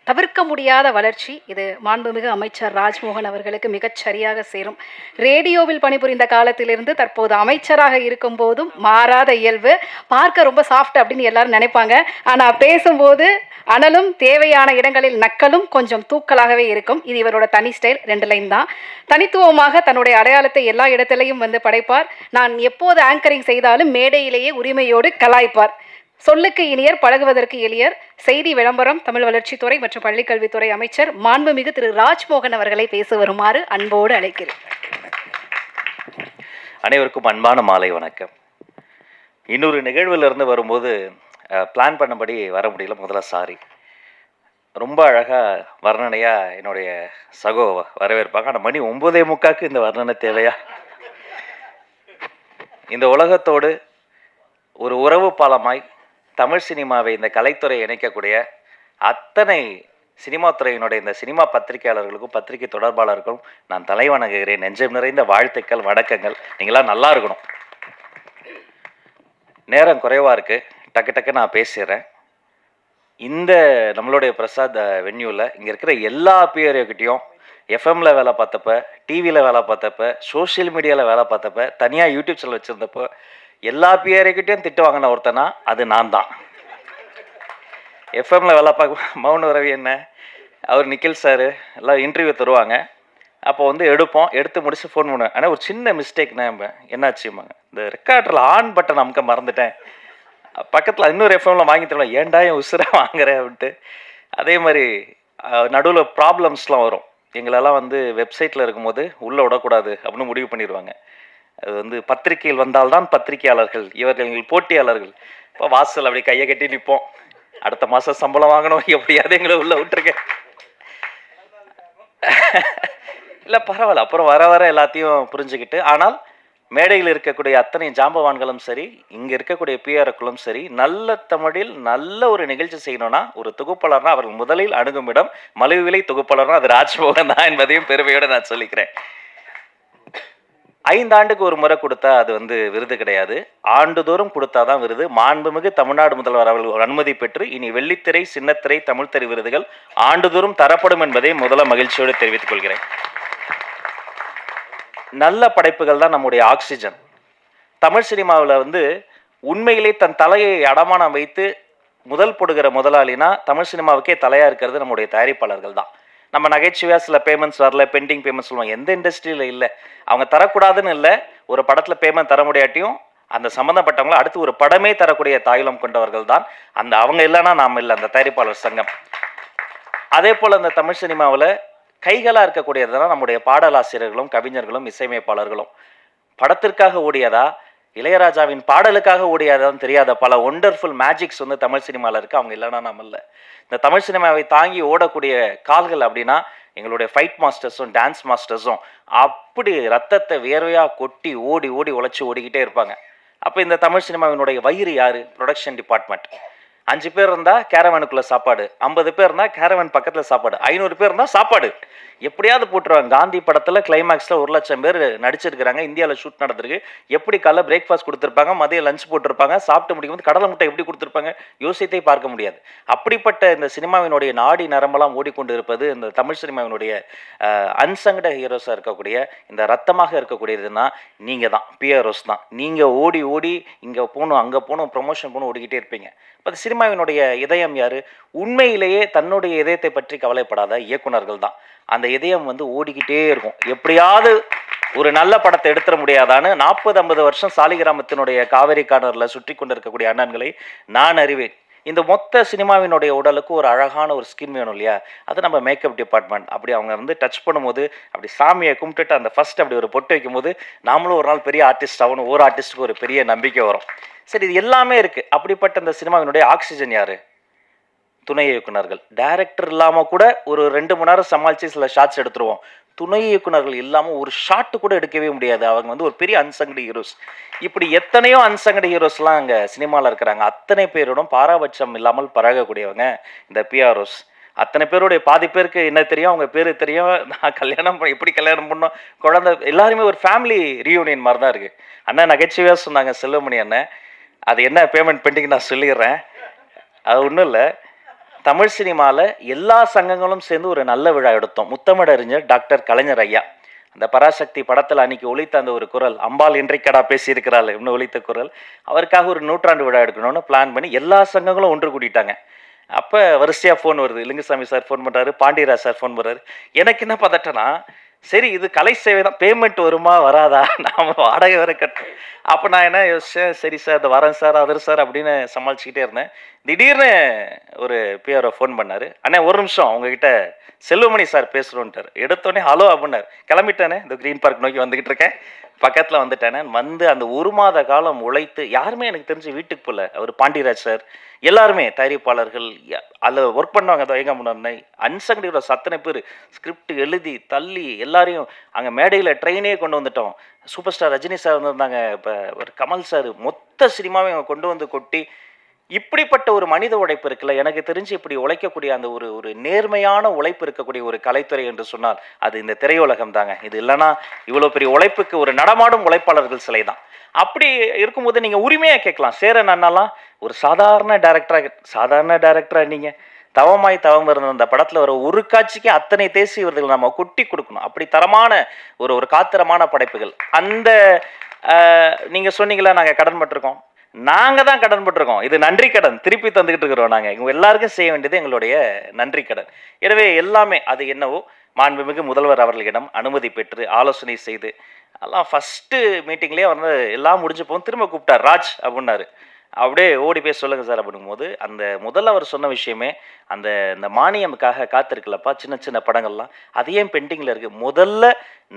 தவிர்க்க முடியாத வளர்ச்சி. இது மாண்புமிகு அமைச்சர் ராஜ்மோகன் அவர்களுக்கு மிகச் சரியாக சேரும். ரேடியோவில் பணிபுரிந்த காலத்திலிருந்து தற்போது அமைச்சராக இருக்கும் போதும் மாறாத இயல்பு. பார்க்க ரொம்ப சாஃப்ட் அப்படின்னு எல்லாரும் நினைப்பாங்க. ஆனால் பேசும்போது அனலும் தேவையான இடங்களில் நக்கலும் கொஞ்சம் தூக்கலாகவே இருக்கும். இது இவரோட தனி ஸ்டைல். 2 லைன் தான். தனித்துவமாக தன்னுடைய அடையாளத்தை எல்லா இடத்திலையும் படைப்பார். நான் எப்போது ஆங்கரிங் செய்தாலும் மேடையிலேயே உரிமையோடு கலாய்ப்பார். சொல்லுக்கு இனியர், பழகுவதற்கு எளியர். செய்தி விளம்பரம், தமிழ் வளர்ச்சித்துறை மற்றும் பள்ளிக்கல்வித்துறை அமைச்சர் மாண்புமிகு திரு ராஜ்மோகன் அவர்களை பேச வருமாறு அன்போடு அழைக்கிறேன். அனைவருக்கும் அன்பான மாலை வணக்கம். இன்னொரு நிகழ்விலிருந்து வரும்போது பிளான் பண்ணபடி வர முடியல. முதல்ல சாரி. ரொம்ப அழகாக வர்ணனையாக என்னுடைய சகோ வரவேற்பாங்க. ஆனால் மணி 9:45 இந்த வர்ணனை தேவையா? இந்த உலகத்தோடு ஒரு உறவு பாலமாய் தமிழ் சினிமாவை இந்த கலைத்துறை இணைக்கக்கூடிய அத்தனை சினிமா துறையினுடைய இந்த சினிமா பத்திரிகையாளர்களுக்கும் பத்திரிகை தொடர்பாளர்களுக்கும் நான் தலை வணங்குகிறேன். நெஞ்சம் நிறைந்த வாழ்த்துக்கள், வணக்கங்கள். நீங்களாம் நல்லா இருக்கணும். நேரம் குறைவாக இருக்குது, டக்கு நான் பேசிடுறேன். இந்த நம்மளுடைய பிரசாத் வென்யூவில் இங்கே இருக்கிற எல்லா பிஆர்ஓக்கிட்டையும் எஃப்எம்ல வேலை பார்த்தப்ப, டிவியில் வேலை பார்த்தப்ப, சோஷியல் மீடியாவில் வேலை பார்த்தப்ப, தனியாக யூடியூப் சேனல் வச்சுருந்தப்போ எல்லா பிஆர்ஓக்கிட்டையும் திட்டு வாங்கின ஒருத்தனா அது நான் தான். எஃப்எம்ல வேலை பார்க்க மௌன ரவி என்ன, அவர் நிக்கில் சார் எல்லாம் இன்டர்வியூ தருவாங்க. அப்போ எடுத்து முடிச்சு ஃபோன் பண்ணுவேன். ஆனால் ஒரு சின்ன மிஸ்டேக்னா என்னாச்சுமாங்க, இந்த ரெக்கார்டரில் ஆன் பட்டன் அமுக்க மறந்துட்டேன். பக்கத்தில் இன்னொரு எஃப்எம்ல வாங்கி தருவேன். ஏன்டா என் உசுராக வாங்குறேன் அப்படின்ட்டு. அதே மாதிரி நடுவில் ப்ராப்ளம்ஸ்லாம் வரும். எங்களெல்லாம் வெப்சைட்டில் இருக்கும்போது உள்ளே விடக்கூடாது அப்படின்னு முடிவு பண்ணிடுவாங்க. அது பத்திரிகையில் வந்தால்தான் பத்திரிகையாளர்கள், இவர்கள் எங்கள் போட்டியாளர்கள். இப்போ வாசல் அப்படி கையை கட்டி நிற்போம். அடுத்த மாதம் சம்பளம் வாங்கணும், எப்படியாவது எங்களை உள்ளே விட்டுருக்கேன். இல்லை பரவாயில்ல, அப்புறம் வர வர எல்லாத்தையும் புரிஞ்சுக்கிட்டு. ஆனால் மேடையில் இருக்கக்கூடிய அத்தனை ஜாம்பவான்களும் சரி, இங்கே இருக்கக்கூடிய பிஆர்ஓக்களும் சரி, நல்ல தமிழில் நல்ல ஒரு நிகழ்ச்சி செய்யணும்னா ஒரு தொகுப்பாளர்னா அவர்கள் முதலில் அணுகும் இடம் மலிவு விலை தொகுப்பாளர்னா அது ராஜ்மோகன் தான் என்பதையும் பெருமையோடு நான் சொல்லிக்கிறேன். 5 ஆண்டுக்கு ஒரு முறை கொடுத்தா அது விருது கிடையாது, ஆண்டுதோறும் கொடுத்தாதான் விருது. மாண்புமிகு தமிழ்நாடு முதல்வர் அவர்கள் அனுமதி பெற்று இனி வெள்ளித்திரை, சின்னத்திரை, தமிழ்த்திரை விருதுகள் ஆண்டுதோறும் தரப்படும் என்பதை முதல்ல மகிழ்ச்சியோடு தெரிவித்துக் கொள்கிறேன். நல்ல படைப்புகள் தான் நம்முடைய ஆக்சிஜன். தமிழ் சினிமாவில் உண்மையிலே தன் தலையை அடமானம் வைத்து முதல் போடுகிற முதலாளினா தமிழ் சினிமாவுக்கே தலையாக இருக்கிறது நம்முடைய தயாரிப்பாளர்கள் தான். நம்ம நகைச்சுவையாக சில பேமெண்ட்ஸ் வரல, பெண்டிங் பேமெண்ட்ஸ் சொல்லுவாங்க. எந்த இண்டஸ்ட்ரியில் இல்லை, அவங்க தரக்கூடாதுன்னு இல்லை. ஒரு படத்தில் பேமெண்ட் தர முடியாட்டியும் அந்த சம்மந்தப்பட்டவங்களை அடுத்து ஒரு படமே தரக்கூடிய தாயுளம் கொண்டவர்கள் தான் அவங்க இல்லைன்னா நாம் இல்லை, அந்த தயாரிப்பாளர் சங்கம். அதே போல் அந்த தமிழ் சினிமாவில் கைகளாக இருக்கக்கூடியதுதான் நம்முடைய பாடலாசிரியர்களும் கவிஞர்களும் இசையமைப்பாளர்களும். படத்திற்காக ஓடியதா, இளையராஜாவின் பாடலுக்காக ஓடியதான்னு தெரியாத பல ஒண்டர்ஃபுல் மேஜிக்ஸ் தமிழ் சினிமாவில் இருக்குது. அவங்க இல்லைன்னா நாம் இல்லை. இந்த தமிழ் சினிமாவை தாங்கி ஓடக்கூடிய கால்கள் அப்படின்னா எங்களுடைய ஃபைட் மாஸ்டர்ஸும் டான்ஸ் மாஸ்டர்ஸும் அப்படி ரத்தத்தை வியர்வையாக கொட்டி ஓடி ஓடி உழைச்சி ஓடிக்கிட்டே இருப்பாங்க. அப்போ இந்த தமிழ் சினிமாவினுடைய வயிறு யார்? Production department. 5 பேர் இருந்தால் கேரவனுக்குள்ளே சாப்பாடு, 50 பேர் இருந்தால் கேரவன் பக்கத்தில் சாப்பாடு, 500 பேர் இருந்தால் சாப்பாடு எப்படியாவது போட்டுருவாங்க. காந்தி படத்தில் கிளைமேக்ஸில் 1,00,000 பேர் நடிச்சிருக்கிறாங்க. இந்தியாவில் ஷூட் நடந்திருக்கு. எப்படி காலைல பிரேக்ஃபாஸ்ட் கொடுத்துருப்பாங்க, மதியம் லஞ்ச் போட்டிருப்பாங்க, சாப்பிட்டு முடிக்கும்போது கடலை முட்டை எப்படி கொடுத்துருப்பாங்க, யோசித்தே பார்க்க முடியாது. அப்படிப்பட்ட இந்த சினிமாவினுடைய நாடி நரம்பெல்லாம் ஓடிக்கொண்டு இருப்பது இந்த தமிழ் சினிமாவினுடைய அன்சங்கட ஹீரோஸாக இருக்கக்கூடிய, இந்த ரத்தமாக இருக்கக்கூடியதுன்னா நீங்கள் தான், பிஆர்ஓஸ் தான். நீங்கள் ஓடி ஓடி இங்கே போகணும், அங்கே போகணும், ப்ரொமோஷன் போகணும், ஓடிக்கிட்டே இருப்பீங்க. இப்போ சினிமாவினுடைய இதயம் யார்? உண்மையிலேயே தன்னுடைய இதயத்தை பற்றி கவலைப்படாத இயக்குனர்கள் தான். அந்த இதயம் ஓடிக்கிட்டே இருக்கும். எப்படியாவது ஒரு நல்ல படத்தை எடுத்துட முடியாதான்னு 40-50 வருஷம் சாலிகிராமத்தினுடைய காவேரி கார்னரில் சுற்றி கொண்டு இருக்கக்கூடிய அண்ணன்களை நான் அறிவேன். இந்த மொத்த சினிமாவினுடைய உடலுக்கு ஒரு அழகான ஒரு ஸ்கின் வேணும் இல்லையா? அது நம்ம மேக்கப் டிபார்ட்மெண்ட். அப்படி அவங்க டச் பண்ணும்போது அப்படி சாமியை கும்பிட்டுட்டு அந்த ஃபர்ஸ்ட் அப்படி ஒரு பொட்டு வைக்கும்போது நாமளும் ஒரு நாள் பெரிய ஆர்டிஸ்ட் ஆகணும், ஒரு ஆர்டிஸ்ட்டுக்கு ஒரு பெரிய நம்பிக்கை வரும். சரி, இது எல்லாமே இருக்குது. அப்படிப்பட்ட இந்த சினிமாவினுடைய ஆக்சிஜன் யார்? துணை இயக்குனர்கள். டைரக்டர் இல்லாமல் கூட ஒரு 2 மணி நேரம் சமாளித்து சில ஷாட்ஸ் எடுத்துருவோம். துணை இயக்குனர்கள் இல்லாமல் ஒரு ஷாட்டு கூட எடுக்கவே முடியாது. அவங்க ஒரு பெரிய அன்சங்கடு ஹீரோஸ். இப்படி எத்தனையோ அன்சங்கடு ஹீரோஸ்லாம் அங்கே சினிமாவில் இருக்கிறாங்க. அத்தனை பேரோடும் பாராபட்சம் இல்லாமல் பழகக்கூடியவங்க இந்த பிஆர்ஓஸ். அத்தனை பேருடைய பாதி பேருக்கு என்ன தெரியும், அவங்க பேர் தெரியும். நான் எப்படி கல்யாணம் பண்ணோம், குழந்தை, எல்லாருமே ஒரு ஃபேமிலி ரீயூனியன் மாதிரி தான் இருக்குது. அண்ணன் நகைச்சுவையாக சொன்னாங்க, செல்வமணி அண்ணன். அது என்ன பேமெண்ட் பெண்டிங் நான் சொல்லிடுறேன். அது ஒன்றும் இல்லை. தமிழ் சினிமாவில் எல்லா சங்கங்களும் சேர்ந்து ஒரு நல்ல விழா எடுத்தோம். முத்தமிழறிஞர் டாக்டர் கலைஞர் ஐயா, அந்த பராசக்தி படத்தில் அன்னைக்கு ஒலித்த அந்த ஒரு குரல், அம்பாள் இன்றைக்கடா பேசியிருக்கிறாள் இன்னும் ஒலித்த குரல், அவருக்காக ஒரு நூற்றாண்டு விழா எடுக்கணும்னு பிளான் பண்ணி எல்லா சங்கங்களும் ஒன்று கூட்டிட்டாங்க. அப்போ வரிசையாக ஃபோன் வருது. லிங்குசாமி சார் ஃபோன் பண்ணுறாரு, பாண்டியராஜ் சார் ஃபோன் பண்ணுறாரு. எனக்கு என்ன பதட்டனா, சரி இது கலை சேவை தான், பேமெண்ட் வருமா வராதா, நாம் வாடகை வேற கட்டணும். அப்போ நான் என்ன யோசிச்சேன், சரி சார் இந்த வரேன் சார் அதர் சார் அப்படின்னு சமாளிச்சுக்கிட்டே இருந்தேன். திடீர்னு ஒரு பிஆர்ஓ ஃபோன் பண்ணார். அண்ணே ஒரு நிமிஷம் உங்ககிட்ட செல்வமணி சார் பேசுகிறோன்ட்டார். எடுத்தோடனே ஹலோ அப்படின்னாரு. கிளம்பிட்டேனே, இந்த க்ரீன் பார்க் நோக்கி வந்துக்கிட்டு இருக்கேன், பக்கத்தில் வந்துட்டேனே. வந்து அந்த ஒரு மாத காலம் உழைத்து யாருமே எனக்கு தெரிஞ்சு வீட்டுக்கு போகல. அவர் பாண்டியராஜ் சார் எல்லாருமே தயாரிப்பாளர்கள் அதில் ஒர்க் பண்ணுவாங்க. அதை எங்க முன்னாடி அன்சங்கடியோட அத்தனை பேர் ஸ்கிரிப்ட் எழுதி தள்ளி எல்லாரையும் அங்கே மேடையில் ட்ரெயினே கொண்டு வந்துட்டோம். சூப்பர் ஸ்டார் ரஜினி சார் வந்திருந்தாங்க, இப்போ ஒரு கமல் சார், மொத்த சினிமாவை அவங்க கொண்டு வந்து கொட்டி, இப்படிப்பட்ட ஒரு மனித உழைப்பு இருக்குல்ல, எனக்கு தெரிஞ்சு இப்படி உழைக்கக்கூடிய அந்த ஒரு ஒரு நேர்மையான உழைப்பு இருக்கக்கூடிய ஒரு கலைத்துறை என்று சொன்னால் அது இந்த திரையுலகம் தாங்க. இது இல்லைன்னா இவ்வளோ பெரிய உழைப்புக்கு ஒரு நடமாடும் உழைப்பாளர்கள் சிலை தான். அப்படி இருக்கும்போது நீங்கள் உரிமையாக கேட்கலாம், சேரன் அண்ணாலாம் ஒரு சாதாரண டேரக்டராக நீங்கள் தவமாய் தவம் இருந்த அந்த படத்தில் வர ஒரு காட்சிக்கு அத்தனை தேசிய விருதுகள் நம்ம கொட்டி கொடுக்கணும். அப்படி தரமான ஒரு ஒரு காத்திரமான படைப்புகள். அந்த நீங்கள் சொன்னீங்களா நாங்கள் கடன் பட்டிருக்கோம், நாங்கள் தான் கடன் பட்டிருக்கோம். இது நன்றி கடன் திருப்பி தந்துக்கிட்டு இருக்கிறோம். நாங்கள் எங்கள் எல்லாருக்கும் செய்ய வேண்டியது எங்களுடைய நன்றி கடன். எனவே எல்லாமே அது என்னவோ மாண்புமிகு முதல்வர் அவர்களிடம் அனுமதி பெற்று ஆலோசனை செய்து எல்லாம் ஃபஸ்ட்டு மீட்டிங்லேயே வந்து எல்லாம் முடிஞ்சு போகும். திரும்ப கூப்பிட்டார், ராஜ் அப்படின்னாரு. அப்படியே ஓடி போய் சொல்லுங்கள் சார் அப்படிங்கும்போது அந்த முதல்ல அவர் சொன்ன விஷயமே, அந்த இந்த மானியமுக்காக காத்திருக்கலப்பா சின்ன சின்ன படங்கள்லாம், அது ஏன் பெண்டிங்கில் இருக்குது, முதல்ல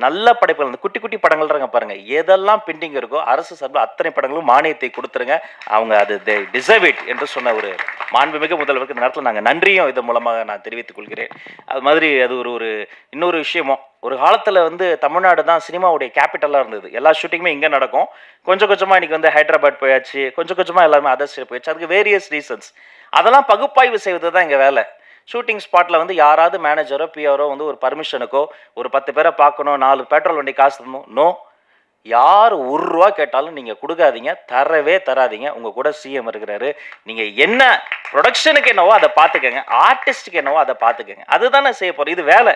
நல்ல படைப்புகள் அந்த குட்டி குட்டி படங்கள்றாங்க பாருங்கள், எதெல்லாம் பெண்டிங் இருக்கோ அரசு சார்பில் அத்தனை படங்களும் மானியத்தை கொடுத்துருங்க, அவங்க அது டிசர்வ் இட் என்று சொன்ன ஒரு மாண்புமிகு முதல்வருக்கு இந்த நேரத்தில் நாங்கள் நன்றியும் இதன் மூலமாக நான் தெரிவித்துக் கொள்கிறேன். அது மாதிரி அது ஒரு ஒரு இன்னொரு விஷயமும், ஒரு காலத்தில் வந்து தமிழ்நாடு தான் சினிமாவுடைய கேபிட்டலாக இருந்தது. எல்லா ஷூட்டிங்குமே இங்கே நடக்கும். கொஞ்சம் கொஞ்சமாக இன்றைக்கி வந்து ஹைதராபாத் போயாச்சு, கொஞ்சம் கொஞ்சமாக எல்லாருமே அதர் ஸ்டேட் போயாச்சு. அதுக்கு வேரியஸ் ரீசன்ஸ். அதெல்லாம் பகுப்பாய்வு செய்வது தான் எங்கள் வேலை. ஷூட்டிங் ஸ்பாட்டில் வந்து யாராவது மேனேஜரோ பிஆரோ வந்து ஒரு பர்மிஷனுக்கோ ஒரு 10 பேரை பார்க்கணும், 4 பெட்ரோல் வண்டி காசு தரணும், நோ. யார் ₹1 கேட்டாலும் நீங்கள் கொடுக்காதீங்க, தரவே தராதீங்க. உங்கள் கூட சிஎம் இருக்கிறாரு, நீங்கள் என்ன ப்ரொடக்ஷனுக்கு என்னவோ அதை பார்த்துக்கங்க, ஆர்டிஸ்ட்டுக்கு என்னவோ அதை பார்த்துக்கங்க. அதுதானே செய்ய போகிறோம். இது வேலை.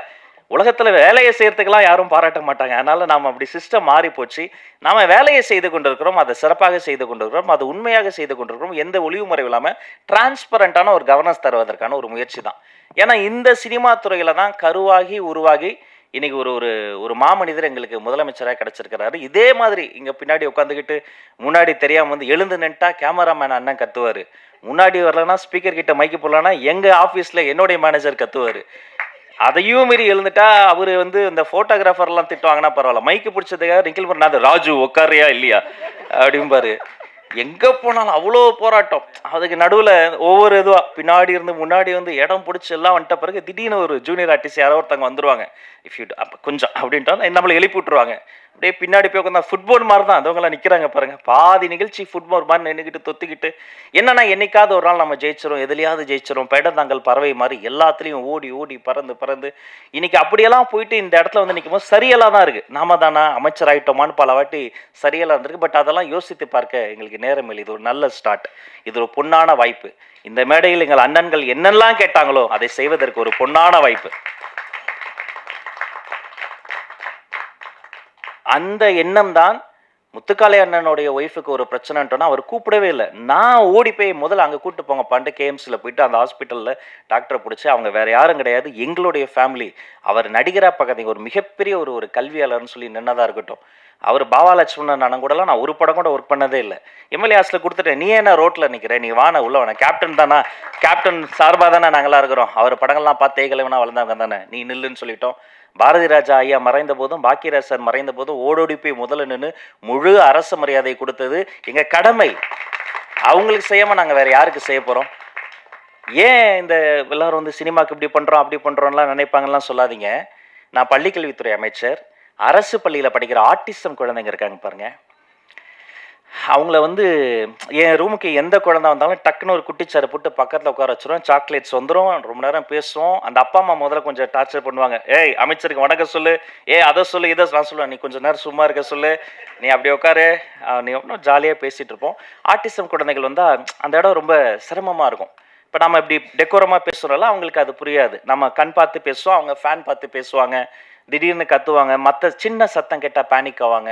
உலகத்தில் வேலையை செய்கிறதுக்கெல்லாம் யாரும் பாராட்ட மாட்டாங்க. அதனால் நாம் அப்படி சிஸ்டம் மாறி போச்சு. நாம் வேலையை செய்து கொண்டிருக்கிறோம், அதை சிறப்பாக செய்து கொண்டிருக்கிறோம், அது உண்மையாக செய்து கொண்டிருக்கிறோம். எந்த ஒளிவு முறை இல்லாமல் டிரான்ஸ்பரண்டான ஒரு கவர்னன்ஸ் தருவதற்கான ஒரு முயற்சி தான். ஏன்னா இந்த சினிமா துறையில் தான் கருவாகி உருவாகி இன்னைக்கு ஒரு ஒரு ஒரு மாமனிதர் எங்களுக்கு முதலமைச்சராக கிடைச்சிருக்கிறாரு. இதே மாதிரி இங்கே பின்னாடி உட்காந்துக்கிட்டு முன்னாடி தெரியாமல் வந்து எழுந்து நின்ட்டா கேமராமேன் அண்ணன் கத்துவார், முன்னாடி வரலன்னா ஸ்பீக்கர் கிட்ட மைக்கு போடலன்னா எங்கள் ஆஃபீஸில் என்னுடைய மேனேஜர் கத்துவார். அதையும் மீறி எழுந்துட்டா அவர் வந்து இந்த ஃபோட்டோகிராஃபர்லாம் திட்டுவாங்கன்னா பரவாயில்ல, மைக்கு பிடிச்சதுக்காக ரிங்கிள் பண்ணாது, ராஜு உட்காரியா இல்லையா அப்படிம்பாரு. எங்கே போனாலும் அவ்வளோ போராட்டம். அதுக்கு நடுவில் ஒவ்வொரு இதுவாக பின்னாடி இருந்து முன்னாடி வந்து இடம் பிடிச்சி எல்லாம் வந்துட்ட பிறகு திடீர்னு ஒரு ஜூனியர் ஆர்டிஸ்ட் யாரோ ஒருத்தவங்க வந்துருவாங்க. இஃப் யூ அப்போ கொஞ்சம் அப்படின்ட்டா நம்மளை எழுப்பி விட்டுருவாங்க. அப்படியே பின்னாடி போய் உட்காந்து ஃபுட்பால் மாதிரி தான் அதவங்களாம் நிற்கிறாங்க பாருங்கள். பாதி நிகழ்ச்சி ஃபுட்பால் மாதிரி நின்றுக்கிட்டு தொத்திக்கிட்டு, என்னன்னா என்னைக்காவது ஒரு நாள் நம்ம ஜெயிச்சிரும், எதுலையாவது ஜெயிச்சிரும், பெடந்தாங்கல் பறவை மாதிரி எல்லாத்துலேயும் ஓடி ஓடி பறந்து பறந்து இன்னைக்கு அப்படியெல்லாம் போயிட்டு இந்த இடத்துல வந்து நிற்கும் போது சரியெல்லாம் தான் இருக்குது. நாம தானா அமைச்சர் ஆகிட்டோமான்னு பல வாட்டி சரியெல்லாம் இருந்திருக்கு. பட் அதெல்லாம் யோசித்து பார்க்க எங்களுக்கு நேரம் இல்லை. இது ஒரு நல்ல ஸ்டார்ட், இது ஒரு பொன்னான வாய்ப்பு. இந்த மேடையில் எங்கள் அண்ணன்கள் என்னெல்லாம் கேட்டாங்களோ அதை செய்வதற்கு ஒரு பொன்னான வாய்ப்பு. அந்த எண்ணம் தான் முத்துக்காளை அண்ணனுடைய ஒய்ஃபுக்கு ஒரு பிரச்சனைன்ட்டோன்னா அவர் கூப்பிடவே இல்லை. நான் ஓடி போய் முதல்ல அங்கே கூப்பிட்டு போங்க பாண்டு கேஎம்சியில் போயிட்டு அந்த ஹாஸ்பிட்டலில் டாக்டரை பிடிச்சி, அவங்க வேறு யாரும் கிடையாது எங்களுடைய ஃபேமிலி, அவர் நடிகராக பார்க்காதீங்க, ஒரு மிகப்பெரிய ஒரு ஒரு கல்வியாளர்னு சொல்லி நின்னதாக இருக்கட்டும். அவர் பாவா லட்சுமணன் அண்ணன் கூடலாம் நான் ஒரு படம் கூட ஒர்க் பண்ணதே இல்லை. எம்எல்ஏ ஹாஸ்டில் கொடுத்துட்டேன், நீ என்ன ரோட்டில் நிற்கிற, நீ வான உள்ள வேணா, கேப்டன் தானா, கேப்டன் சார்பாக தானே நாங்களாம் இருக்கிறோம், அவர் படங்கள்லாம் பார்த்து ஏகலைவனா வளர்ந்தவங்க தானே, நீ நில்லுன்னு சொல்லிட்டோம். பாரதி ராஜா ஐயா மறைந்த போதும் பாக்கியராஜ் சார் மறைந்த போதும் ஓடோடி போய் முதல்ல நின்று முழு அரசு மரியாதை கொடுத்தது எங்கள் கடமை. அவங்களுக்கு செய்யாமல் நாங்கள் வேறு யாருக்கு செய்ய போகிறோம்? ஏன் இந்த எல்லாரும் வந்து சினிமாவுக்கு இப்படி பண்ணுறோம் அப்படி பண்ணுறோம்லாம் நினைப்பாங்கலாம் சொல்லாதீங்க. நான் பள்ளிக்கல்வித்துறை அமைச்சர். அரசு பள்ளியில் படிக்கிற ஆட்டிசம் குழந்தைங்க இருக்காங்க பாருங்கள், அவங்கள வந்து என் ரூமுக்கு எந்த குழந்தை வந்தாலும் டக்குன்னு ஒரு குட்டிச்சாரை போட்டு பக்கத்தில் உட்கார வச்சுருவோம், சாக்லேட்ஸ் வந்துடும், ரொம்ப நேரம் பேசுவோம். அந்த அப்பா அம்மா முதல்ல கொஞ்சம் டார்ச்சர் பண்ணுவாங்க, ஏய் அமைச்சருக்கு வணக்கம் சொல்லு, அதை சொல்லு இதை நான் சொல்லுவேன், நீ கொஞ்சம் நேரம் சும்மா இருக்க சொல்லு, நீ அப்படி உட்காரு, நீ ஒன்றும் ஜாலியாக பேசிகிட்டு இருப்போம். ஆட்டிசம் குழந்தைகள் வந்தால் அந்த இடம் ரொம்ப சிரமமாக இருக்கும். இப்போ நம்ம இப்படி டெக்கோரமாக பேசுகிறோம்ல, அவங்களுக்கு அது புரியாது. நம்ம கண் பார்த்து பேசுவோம், அவங்க ஃபேன் பார்த்து பேசுவாங்க, திடீர்னு கத்துவாங்க, மற்ற சின்ன சத்தம் கேட்டால் பேனிக் ஆவாங்க.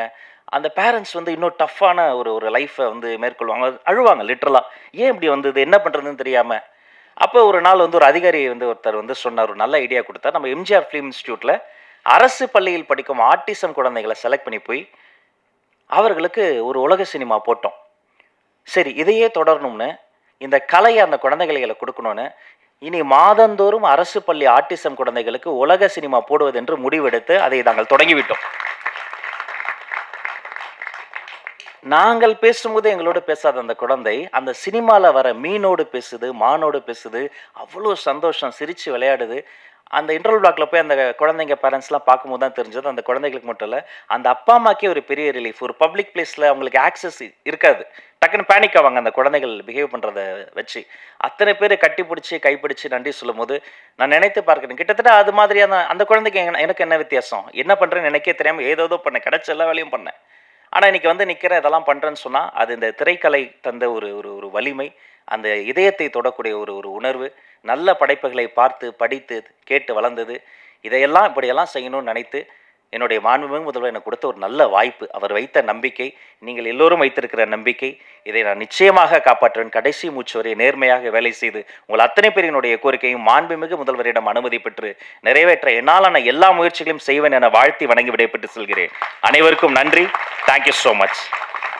அந்த பேரண்ட்ஸ் வந்து இன்னும் டஃப்பான ஒரு லைஃப்பை வந்து மேற்கொள்வாங்க, அழுவாங்க லிட்ரலாக. ஏன் இப்படி வந்தது, என்ன பண்ணுறதுன்னு தெரியாமல். அப்போ ஒரு நாள் வந்து ஒரு அதிகாரி வந்து ஒருத்தர் வந்து சொன்னார், ஒரு நல்ல ஐடியா கொடுத்தார். நம்ம எம்ஜிஆர் ஃபிலிம் இன்ஸ்டியூட்டில் அரசு பள்ளியில் படிக்கும் ஆட்டிசம் குழந்தைகளை செலக்ட் பண்ணி போய் அவர்களுக்கு ஒரு உலக சினிமா போட்டோம். சரி, இதையே தொடரணும்னு, இந்த கலையை அந்த குழந்தைகளை கொடுக்கணும்னு, இனி மாதந்தோறும் அரசு பள்ளி ஆட்டிசம் குழந்தைகளுக்கு உலக சினிமா போடுவது என்று முடிவெடுத்து அதை நாங்கள் தொடங்கிவிட்டோம். நாங்கள் பேசும்போது எங்களோடு பேசாத அந்த குழந்தை அந்த சினிமாவில் வர மீனோடு பேசுது, மானோடு பேசுது, அவ்வளோ சந்தோஷம், சிரித்து விளையாடுது. அந்த இன்டர்வல் பிளாக்ல போய் அந்த குழந்தைங்க பேரண்ட்ஸ்லாம் பார்க்கும்போது தான் தெரிஞ்சது, அந்த குழந்தைகளுக்கு மட்டும் இல்லை, அந்த அப்பா அம்மாக்கே ஒரு பெரிய ரிலீஃப். ஒரு பப்ளிக் பிளேஸில் அவங்களுக்கு ஆக்சஸ் இருக்காது, டக்குன்னு பேனிக் ஆவாங்க அந்த குழந்தைகள் பிஹேவ் பண்ணுறதை வச்சு. அத்தனை பேர் கட்டி பிடிச்சி கைப்பிடிச்சி நன்றி சொல்லும் போது நான் நினைத்து பார்க்குறேன், கிட்டத்தட்ட அது மாதிரியான அந்த குழந்தைக்கு எனக்கு என்ன வித்தியாசம், என்ன பண்ணுறேன்னு எனக்கே தெரியாமல் ஏதோ பண்ணேன், கிடைச்ச எல்லா வேலையும் பண்ணேன். ஆனால் இன்றைக்கி வந்து நிற்கிறேன், இதெல்லாம் பண்ணுறேன்னு சொன்னால் அது இந்த திரைக்கலை தந்த ஒரு ஒரு ஒரு வலிமை, அந்த இதயத்தை தொடக்கூடிய ஒரு ஒரு உணர்வு, நல்ல படைப்புகளை பார்த்து படித்து கேட்டு வளர்ந்தது. இதையெல்லாம் இப்படியெல்லாம் செய்யணும்னு நினைத்து என்னுடைய மாண்புமிகு முதல்வர் எனக்கு கொடுத்த ஒரு நல்ல வாய்ப்பு, அவர் வைத்த நம்பிக்கை, நீங்கள் எல்லோரும் வைத்திருக்கிற நம்பிக்கை, இதை நான் நிச்சயமாக காப்பாற்றுவேன். கடைசி மூச்சு வரை நேர்மையாக வேலை செய்து உங்கள் அத்தனை பேரினுடைய கோரிக்கையும் மாண்புமிகு முதல்வரிடம் அனுமதி பெற்று நிறைவேற்ற என்னாலான எல்லா முயற்சிகளையும் செய்வேன் என வாழ்த்தி வணங்கி விடைபெற்று செல்கிறேன். அனைவருக்கும் நன்றி. Thank you so much.